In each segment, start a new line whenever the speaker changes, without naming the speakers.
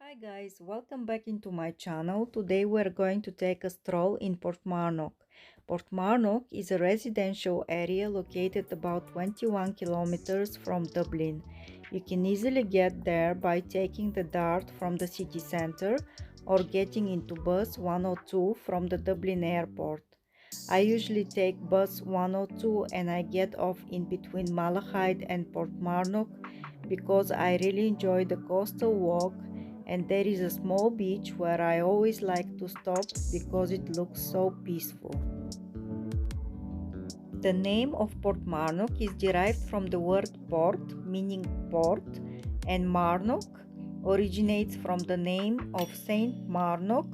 Hi guys, welcome back into my channel. Today we're going to take a stroll in Portmarnock. Portmarnock is a residential area located about 21 kilometers from Dublin. You can easily get there by taking the Dart from the city center or getting into bus 102 from the Dublin airport. I usually take bus 102 and I get off in between Malahide and Portmarnock because I really enjoy the coastal walk, and there is a small beach where I always like to stop because it looks so peaceful. The name of Portmarnock is derived from the word port, meaning port, and Marnock originates from the name of Saint Marnock,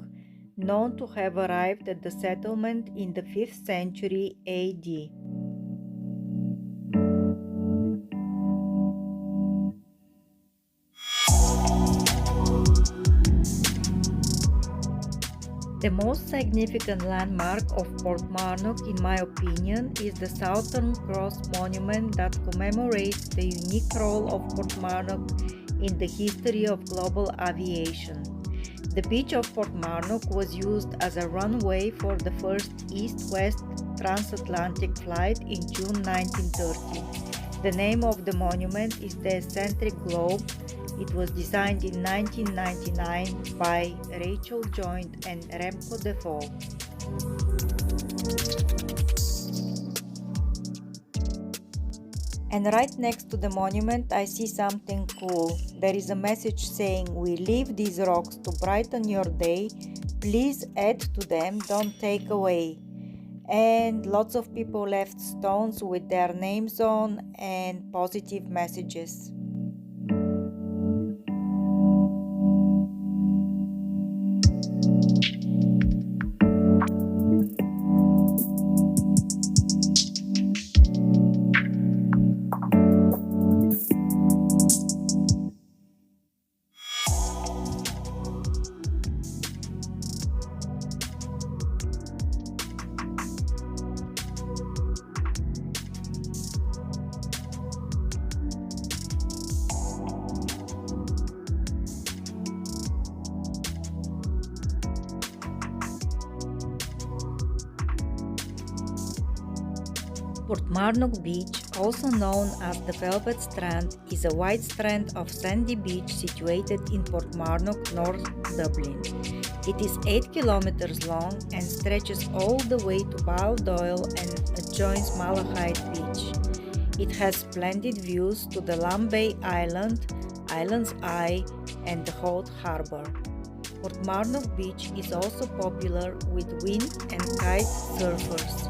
known to have arrived at the settlement in the 5th century AD. The most significant landmark of Portmarnock, in my opinion, is the Southern Cross Monument that commemorates the unique role of Portmarnock in the history of global aviation. The beach of Portmarnock was used as a runway for the first east-west transatlantic flight in June 1930. The name of the monument is the Eccentric Globe. It was designed in 1999 by Rachel Joint and Remco Defoe. And right next to the monument I see something cool. There is a message saying, "We leave these rocks to brighten your day. Please add to them, don't take away." And lots of people left stones with their names on and positive messages. Portmarnock Beach, also known as the Velvet Strand, is a wide strand of sandy beach situated in Portmarnock, North Dublin. It is 8 kilometers long and stretches all the way to Baldoyle and adjoins Malahide Beach. It has splendid views to the Lambay Island, Island's Eye, and the Holt Harbour. Portmarnock Beach is also popular with wind and kite surfers.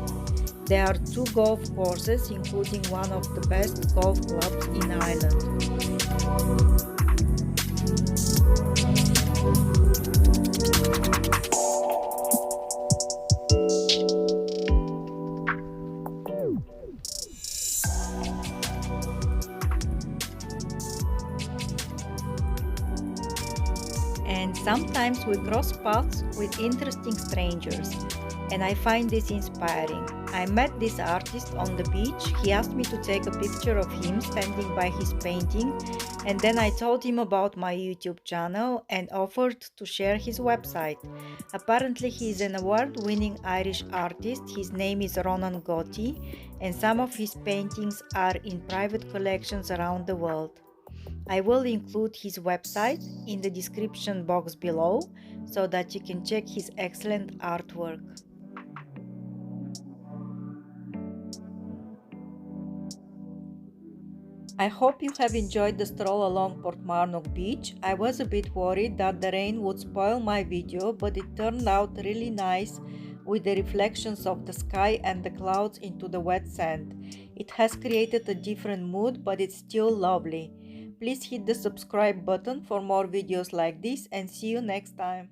There are 2 golf courses, including one of the best golf clubs in Ireland. And sometimes we cross paths with interesting strangers, and I find this inspiring. I met this artist on the beach. He asked me to take a picture of him standing by his painting, and then I told him about my YouTube channel and offered to share his website. Apparently he is an award-winning Irish artist. His name is Ronan Goti, and some of his paintings are in private collections around the world. I will include his website in the description box below so that you can check his excellent artwork. I hope you have enjoyed the stroll along Portmarnock Beach. I was a bit worried that the rain would spoil my video, but it turned out really nice with the reflections of the sky and the clouds into the wet sand. It has created a different mood, but it's still lovely. Please hit the subscribe button for more videos like this, and see you next time.